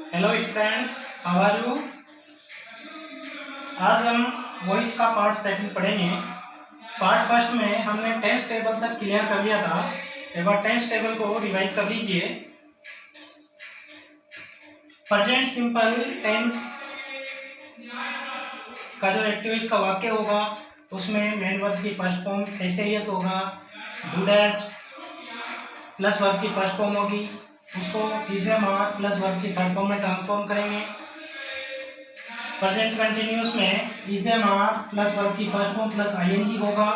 Hello students, how are you. आज हम voice का पार्ट सेकंड पढ़ेंगे। पार्ट फर्स्ट में हमने टेंस टेबल तक क्लियर कर लिया था। एक बार टेंस टेबल को रिवाइज कर लीजिए। प्रेजेंट सिंपल टेंस का जो एक्टिव का वाक्य होगा उसमें मेन वर्ब की फर्स्ट फॉर्म ऐसे यस होगा, डू डैट प्लस वर्ब की फर्स्ट फॉर्म होगी, उसको is am are plus verb की थर्ड फॉर्म में ट्रांसफॉर्म करेंगे। प्रेजेंट कंटिन्यूअस में is am are plus verb की फर्स्ट फॉर्म प्लस आईएनजी होगा,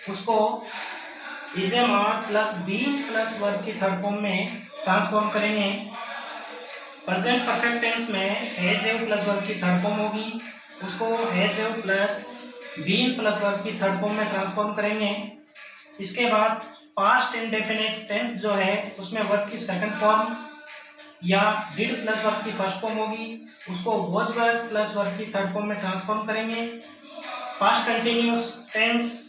उसको is am are plus being plus verb की थर्ड फॉर्म में ट्रांसफॉर्म करेंगे। प्रेजेंट परफेक्ट टेंस में हैज हैव प्लस वर्ब की थर्ड फॉर्म होगी, उसको has have plus being plus verb की थर्ड फॉर्म में ट्रांसफॉर्म करेंगे। इसके बाद पास्ट इंडेफिनिट टेंस जो है उसमें वर्ब की सेकंड फॉर्म या डिड प्लस वर्ब की फर्स्ट फॉर्म होगी, उसको वॉज वर्ब प्लस वर्ब की थर्ड फॉर्म में ट्रांसफॉर्म करेंगे। पास्ट कंटिन्यूअस टेंस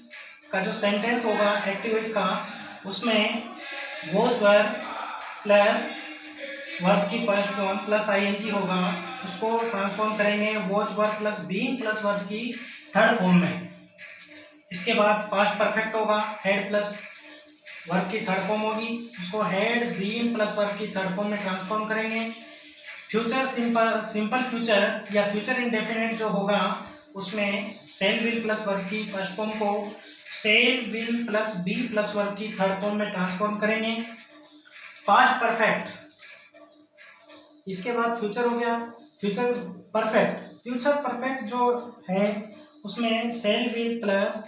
का जो सेंटेंस होगा एक्टिव वॉइस का, उसमें वॉज वर्ब प्लस वर्ब की फर्स्ट फॉर्म प्लस आईएनजी होगा, उसको ट्रांसफॉर्म करेंगे was verb plus being plus verb की थर्ड फॉर्म में। इसके बाद पास्ट परफेक्ट होगा, हेड प्लस वर्ब की थर्ड फॉर्म होगी, उसको हेड बीन प्लस वर्ब की थर्ड फॉर्म में ट्रांसफॉर्म करेंगे। फ्यूचर सिंपल फ्यूचर या फ्यूचर इंडेफिनिट जो होगा उसमें सेल विल प्लस वर्ब की फर्स्ट फॉर्म को shall will plus be plus verb की थर्ड फॉर्म में ट्रांसफॉर्म करेंगे। पास्ट परफेक्ट, इसके बाद फ्यूचर हो गया फ्यूचर परफेक्ट। फ्यूचर परफेक्ट जो है उसमें shall will plus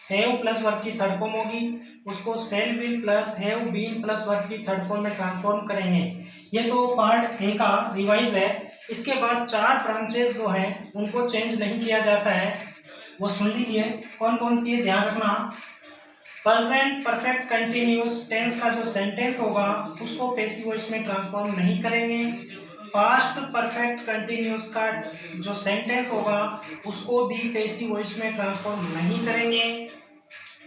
have plus verb की थर्ड फॉर्म होगी, उसको shall will plus have been plus verb की थर्ड फॉर्म में ट्रांसफॉर्म करेंगे। ये तो पार्ट ए का रिवाइज है। इसके बाद चार ब्रांचेस जो हैं उनको चेंज नहीं किया जाता है, वो सुन लीजिए कौन कौन सी है, ध्यान रखना। प्रेजेंट परफेक्ट कंटिन्यूअस टेंस का जो सेंटेंस होगा उसको पैसिव वॉइस में ट्रांसफॉर्म नहीं करेंगे। पास्ट परफेक्ट कंटिन्यूअस का जो सेंटेंस होगा उसको भी पैसिव वॉइस में ट्रांसफॉर्म नहीं करेंगे।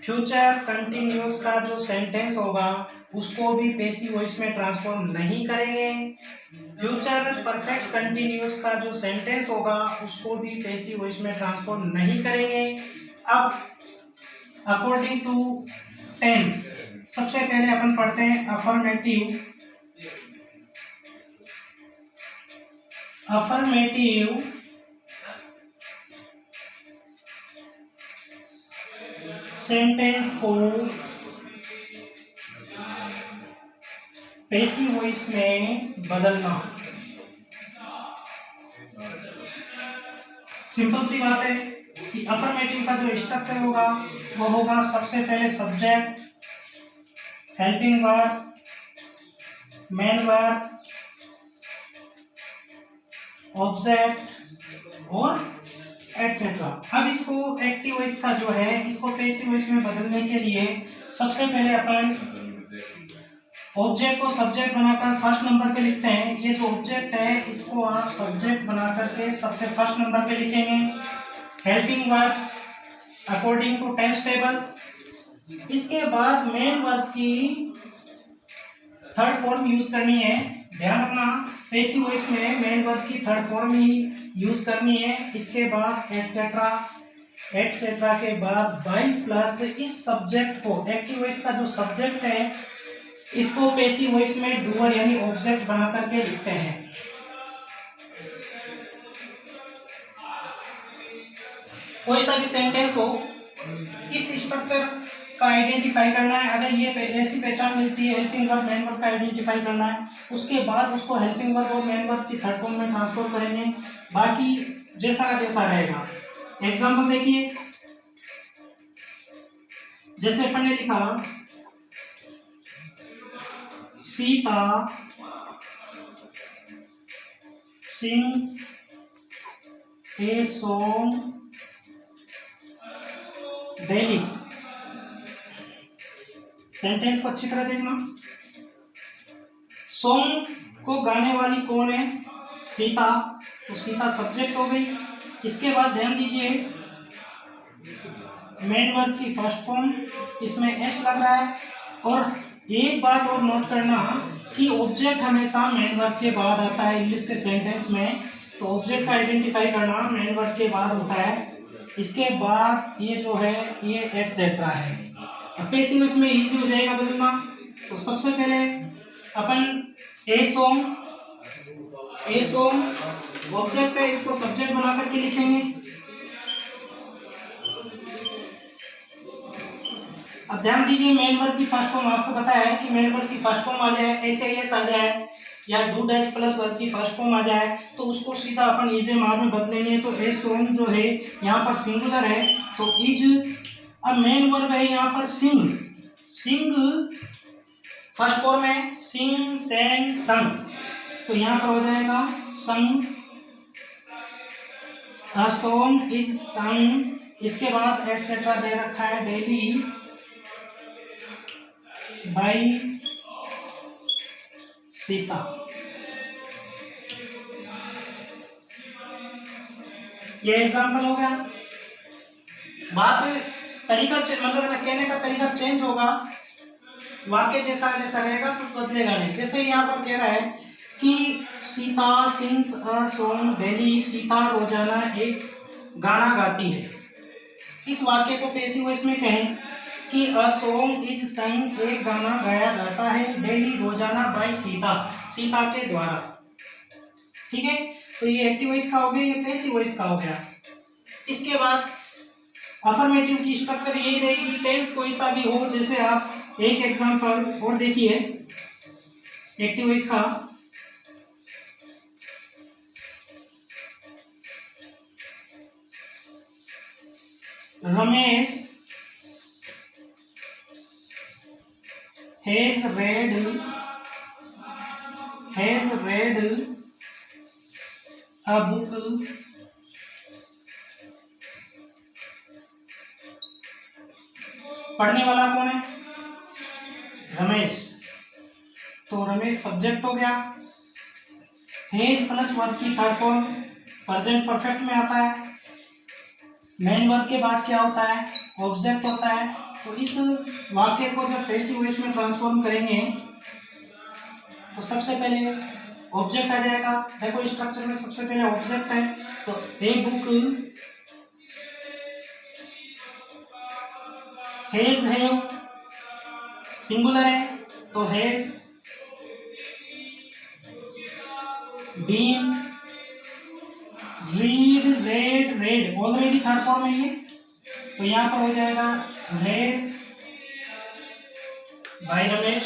फ्यूचर कंटिन्यूअस का जो सेंटेंस होगा उसको भी पैसिव वॉइस में ट्रांसफॉर्म नहीं करेंगे। फ्यूचर परफेक्ट कंटिन्यूअस का जो सेंटेंस होगा उसको भी पैसिव वॉइस में ट्रांसफॉर्म नहीं करेंगे। अब अकॉर्डिंग टू टेंस सबसे पहले अपन पढ़ते हैं अफर्मेटिव सेंटेंस को पैसिव वॉइस में बदलना। सिंपल सी बात है कि अफर्मेटिव का जो स्ट्रक्चर होगा वो होगा सबसे पहले subject, helping verb, main verb, object और एटसेट्रा। अब इसको एक्टिव वॉइस का जो है इसको पैसिव वॉइस में बदलने के लिए सबसे पहले अपन ऑब्जेक्ट को सब्जेक्ट बनाकर फर्स्ट नंबर पे लिखते हैं। ये जो ऑब्जेक्ट है इसको आप सब्जेक्ट बना करके सबसे फर्स्ट नंबर पे लिखेंगे। Helping verb according to tense table. इसके बाद मेन वर्ब की थर्ड फॉर्म यूज करनी है। ध्यान रखना पैसिव वॉइस में मेन वर्ब की थर्ड फॉर्म ही यूज करनी है। इसके बाद एटसेट्रा, एटसेट्रा के बाद बाई प्लस इस सब्जेक्ट को एक्टिव वॉइस का जो सब्जेक्ट है इसको पैसिव वॉइस में डूअर यानी ऑब्जेक्ट बना करके लिखते हैं। कोई सा भी सेंटेंस हो इस स्ट्रक्चर का आइडेंटिफाई करना है। अगर ये ऐसी पहचान मिलती है हेल्पिंग वर्ब मेन वर्ब का आइडेंटिफाई करना है, उसके बाद उसको हेल्पिंग वर्ब और मेन वर्ब की थर्ड फॉर्म में ट्रांसफॉर्म करेंगे। बाकी जैसा का जैसा रहेगा। एग्जांपल देखिए, जैसे अपन ने लिखा Sita sings a song daily. Sentence को अच्छी तरह देखना। सॉन्ग को गाने वाली कौन है? सीता। तो सीता सब्जेक्ट हो गई। इसके बाद ध्यान दीजिए मेन वर्ब की फर्स्ट फॉर्म, इसमें एस लग रहा है। और एक बात और नोट करना कि ऑब्जेक्ट हमेशा मेन वर्ब के बाद आता है इंग्लिश के सेंटेंस में। तो ऑब्जेक्ट का आइडेंटिफाई करना मेन वर्ब के बाद होता है। इसके बाद ये जो है ये एटसेट्रा है। अब पेसिव इसमें इजी हो जाएगा बदलना। तो सबसे पहले अपन ए सॉन्ग ऑब्जेक्ट है, इसको सब्जेक्ट बना करके लिखेंगे। अब ध्यान दीजिए मेन वर्ब की फर्स्ट फॉर्म आपको पता है कि मेन वर्ब की फर्स्ट फॉर्म आ जाए एस आ जाए या डू डैश प्लस वर्ब की फर्स्ट फॉर्म आ जाए तो उसको सीधा अपन इज एम आर में बदलेंगे। तो ए सॉन्ग जो है यहाँ पर सिंगुलर है तो इज। अब मेन वर्ब है यहाँ पर सिंग फर्स्ट फॉर्म है सिंग सेंग संग। तो यहाँ पर हो जाएगा संग, अ सॉन्ग इज संग। इसके बाद एटसेट्रा दे रखा है डेली बाई सीता। ये एग्जाम्पल हो गया। बात तरीका मतलब ना कहने का तरीका चेंज होगा, वाक्य जैसा जैसा रहेगा कुछ बदलेगा नहीं। जैसे यहाँ पर कह रहा है कि Sita sings a song daily, Sita रोजाना एक गाना गाती है। इस वाक्य को पैसिव वॉइस में कहें कि अ सॉन्ग इज संग, एक गाना गाया जाता है डेली रोजाना बाय सीता, सीता के द्वारा। ठीक है, तो ये एक्टिव वॉइस का हो गया, ये पैसिव वॉइस का हो गया। इसके बाद अफर्मेटिव की स्ट्रक्चर यही रहेगी, टेंस कोई सा भी हो। जैसे आप एक एग्जांपल और देखिए एक्टिव वॉइस का। Ramesh has read a book पढ़ने वाला कौन है? रमेश। तो रमेश सब्जेक्ट हो गया। हैज प्लस वर्ब की थर्ड फॉर्म प्रेजेंट परफेक्ट में आता है। मेन वर्ब के बाद क्या होता है? ऑब्जेक्ट होता है। तो इस वाक्य को जब पैसिव वॉइस में ट्रांसफॉर्म करेंगे तो सबसे पहले ऑब्जेक्ट आ जाएगा। देखो स्ट्रक्चर में सबसे पहले ऑब्जेक्ट है तो a book, has have singular है तो has been, read read already third form है ये, तो यहाँ पर हो जाएगा रेड बाय रमेश।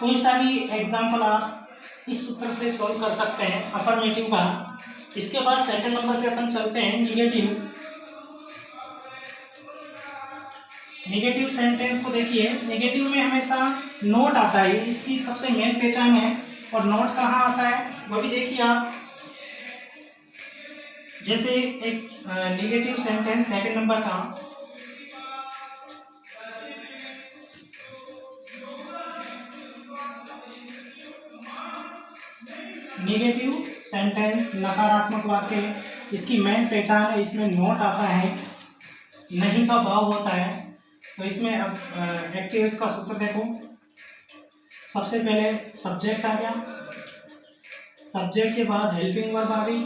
कोई सा भी एग्जाम्पल आप इस सूत्र से सॉल्व कर सकते हैं अफर्मेटिव का। इसके बाद सेकंड नंबर पे अपन चलते हैं निगेटिव सेंटेंस को। देखिए निगेटिव में हमेशा नोट आता है, इसकी सबसे मेन पहचान है। और नोट कहाँ आता है वो भी देखिए आप। जैसे एक निगेटिव सेंटेंस सेकंड नंबर का, निगेटिव सेंटेंस नकारात्मक वाक्य, इसकी मेन पहचान है इसमें नोट आता है, नहीं का भाव होता है। तो इसमें अब एक्टिव का सूत्र देखो। सबसे पहले सब्जेक्ट आ गया, सब्जेक्ट के बाद हेल्पिंग वर्ब आ गई।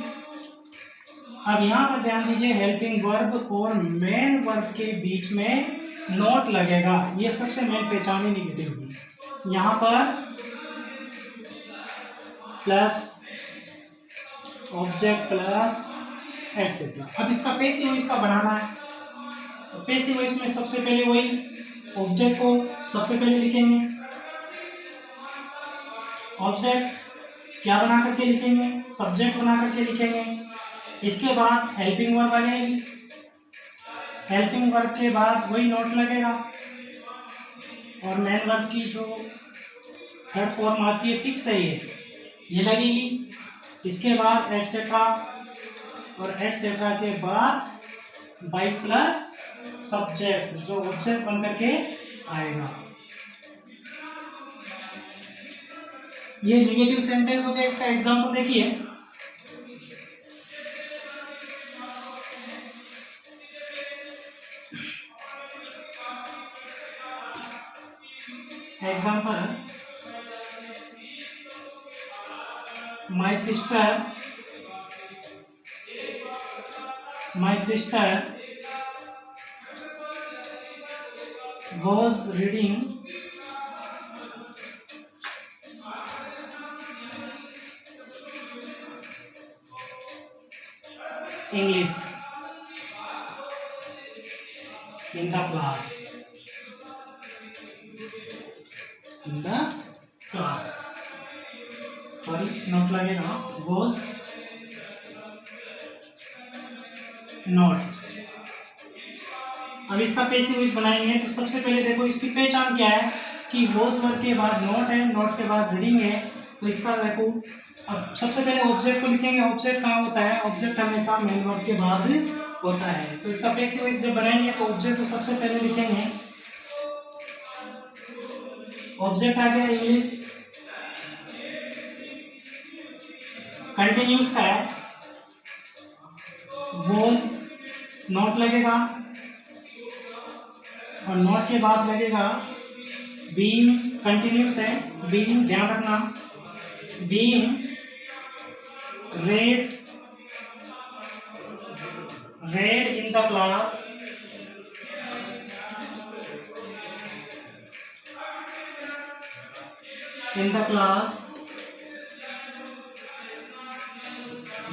अब यहाँ पर ध्यान दीजिए हेल्पिंग वर्ब और मेन वर्ब के बीच में नोट लगेगा, ये सबसे मेन पहचान है निगेटिव की। यहाँ पर प्लस ऑब्जेक्ट प्लस एटसेट्रा। अब इसका पैसिव वॉइस का बनाना है तो पैसिव वॉइस में सबसे पहले वही ऑब्जेक्ट को सबसे पहले लिखेंगे। ऑब्जेक्ट क्या बना करके लिखेंगे? सब्जेक्ट बना करके लिखेंगे। इसके बाद हेल्पिंग वर्ब आ जाएगी, हेल्पिंग वर्ब के बाद वही नोट लगेगा और मेन वर्ब की जो थर्ड फॉर्म आती है फिक्स है ये लगेगी। इसके बाद एटसेट्रा और एटसेट्रा के बाद बाई प्लस सब्जेक्ट जो ऑब्जेक्ट बन करके आएगा। ये निगेटिव सेंटेंस हो गया। इसका एग्जांपल देखिए, example, my sister was reading English in the class. Sorry, note लगेगा, was नोट। अब इसका पैसिव वॉइस बनाएंगे तो सबसे पहले देखो इसकी पहचान क्या है कि वॉज वर्ड के बाद नोट है, नोट के बाद रीडिंग है। तो इसका देखो, अब सबसे पहले ऑब्जेक्ट को लिखेंगे। ऑब्जेक्ट कहाँ होता है? ऑब्जेक्ट हमेशा मेन वर्ड के बाद होता है। तो इसका पैसिव वॉइस जब बनाएंगे तो ऑब्जेक्ट को सबसे पहले लिखेंगे। ऑब्जेक्ट आ गया इंग्लिश, कंटिन्यूस का है, वॉज, नोट लगेगा और नोट के बाद लगेगा बीइंग, कंटिन्यूस है, बीइंग, ध्यान रखना, being read in the class,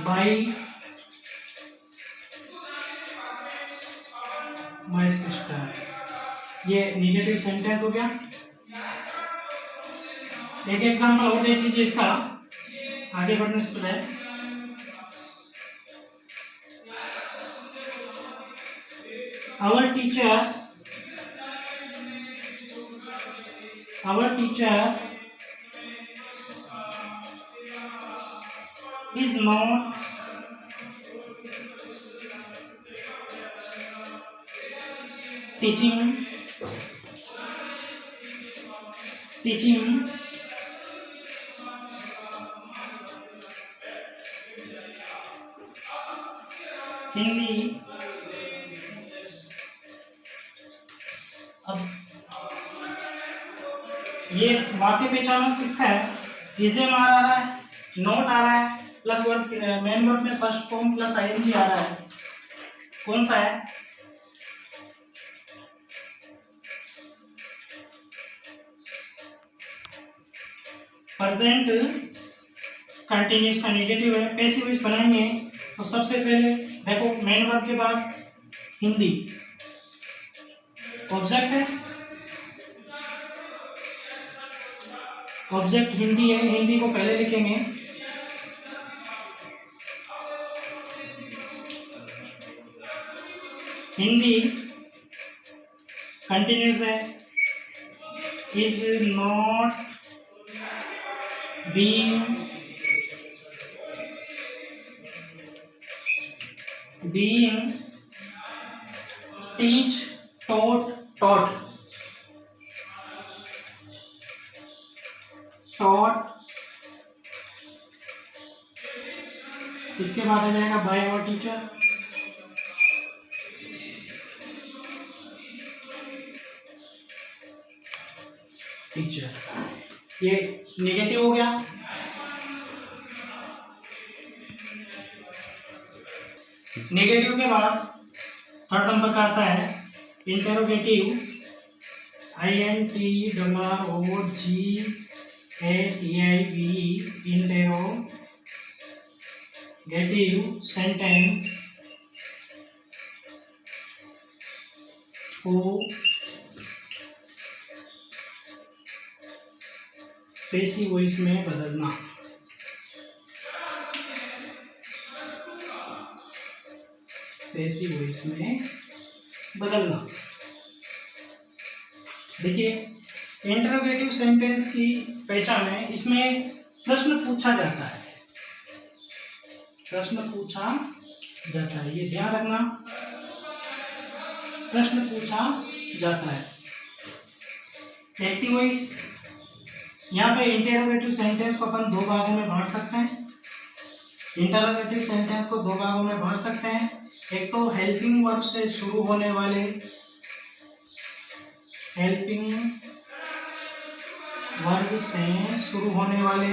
by my sister। ये निगेटिव सेंटेंस हो गया। एक एग्जांपल और देख लीजिए इसका, आगे बढ़ने से पहले। Our teacher is not teaching Hindi. अब ये वाक्य पहचानो किसका है? इसे मार आ रहा है, नोट आ रहा है, प्लस वर्ब, मेन वर्ब में फर्स्ट फॉर्म प्लस आईएनजी आ रहा है। कौन सा है? प्रेजेंट कंटिन्यूस का नेगेटिव है। पैसिव वॉइस बनाएंगे तो सबसे पहले देखो मेन वर्ब के बाद हिंदी, ऑब्जेक्ट है, ऑब्जेक्ट हिंदी है, हिंदी को पहले लिखेंगे। हिंदी कंटिन्यूस है, is not being teach, taught, इसके बाद आ जाएगा बाय आवर टीचर, ये नेगेटिव हो गया। नेगेटिव के बाद थर्ड नंबर का आता है इंटेरोगेटिव, INTROGATIV, इंटेरोगेटिव सेंटेंस को पैसिव वॉइस में बदलना। पैसिव वॉइस में बदलना। देखिए इंटरोगेटिव सेंटेंस की पहचान है, इसमें प्रश्न पूछा जाता है, प्रश्न पूछा जाता है, ये ध्यान रखना, प्रश्न पूछा जाता है। एक्टिव वॉइस, यहाँ पे इंटरोगेटिव सेंटेंस को अपन दो भागों में बांट सकते हैं। इंटरोगेटिव सेंटेंस को दो भागों में बांट सकते हैं। एक तो हेल्पिंग वर्ब से शुरू होने वाले, हेल्पिंग वर्ब से शुरू होने वाले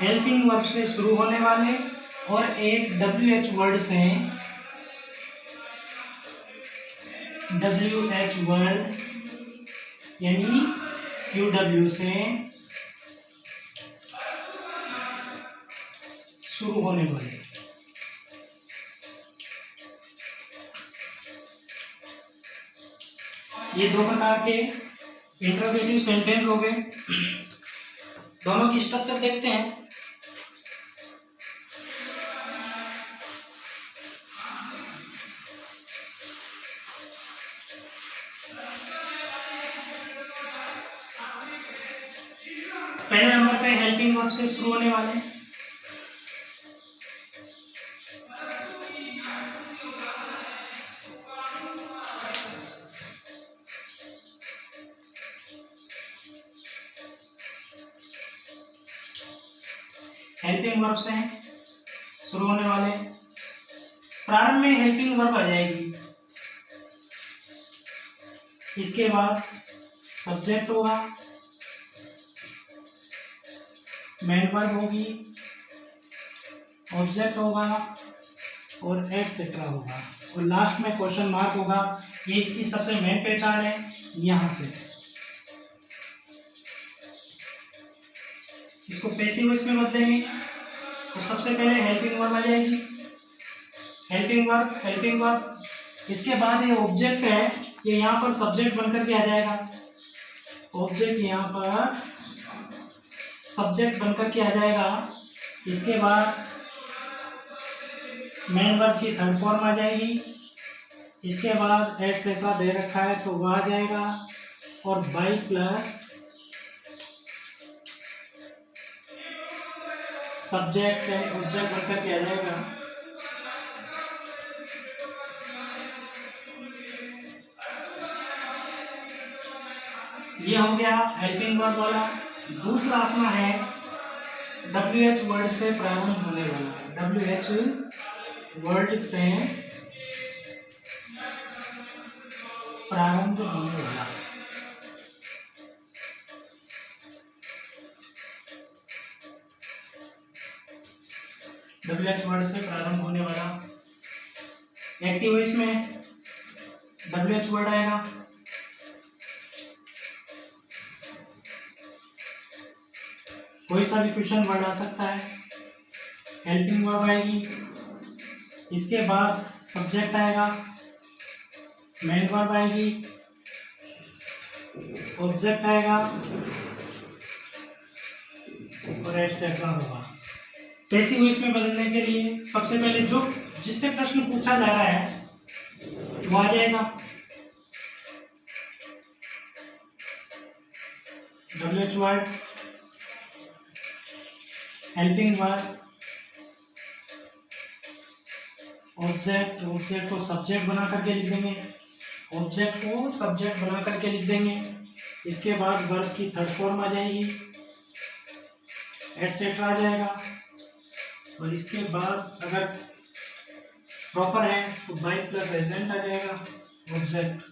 हेल्पिंग वर्ब से शुरू होने वाले और एक WH वर्ड से WH वर्ड यानी QW से शुरू होने वाले। ये दो प्रकार के इंटरोगेटिव सेंटेंस हो गए। दोनों की स्ट्रक्चर देखते हैं। पहले नंबर पे हेल्पिंग वर्ब से शुरू होने वाले हेल्पिंग वर्ब से शुरू होने वाले प्रारंभ में हेल्पिंग वर्ब आ जाएगी, इसके बाद सब्जेक्ट होगा, मेन वर्ब होगी, ऑब्जेक्ट होगा और एटसेट्रा होगा और लास्ट में क्वेश्चन मार्क होगा। ये इसकी सबसे मेन पहचान है। यहां से इसको पैसिव वॉइस में बदलेंगे तो सबसे पहले हेल्पिंग वर्ब आ जाएगी, हेल्पिंग वर्ब। इसके बाद ये ऑब्जेक्ट है, ये यहाँ पर सब्जेक्ट बनकर के आ जाएगा, ऑब्जेक्ट यहाँ पर सब्जेक्ट बनकर के आ जाएगा। इसके बाद मेन वर्ब की थर्ड फॉर्म आ जाएगी, इसके बाद एटसेट्रा दे रखा है तो वह आ जाएगा और by plus subject and object बनकर के आ जाएगा। ये हो गया हेल्पिंग वर्ब वाला। दूसरा अपना है WH वर्ड से प्रारंभ होने वाला, WH वर्ड से प्रारंभ होने वाला। WH वर्ड से प्रारंभ होने वाला एक्टिव वॉइस में WH वर्ड आएगा, कोई सा भी क्वेश्चन वर्ड आ सकता है। हेल्पिंग वर्ब आएगी, इसके बाद सब्जेक्ट आएगा, मेन वर्ब आएगी, ऑब्जेक्ट आएगा और एटसेट्रा होगा। पैसिव वॉइस में बदलने के लिए सबसे पहले जो जिससे प्रश्न पूछा जा रहा है वो आ जाएगा, WH word, helping verb, object को सब्जेक्ट बना करके लिख देंगे, ऑब्जेक्ट को सब्जेक्ट बना करके लिख देंगे। इसके बाद वर्ब की थर्ड फॉर्म आ जाएगी, एटसेट्रा आ जाएगा और इसके बाद अगर प्रॉपर है तो बाई प्लस एजेंट आ जाएगा, ऑब्जेक्ट।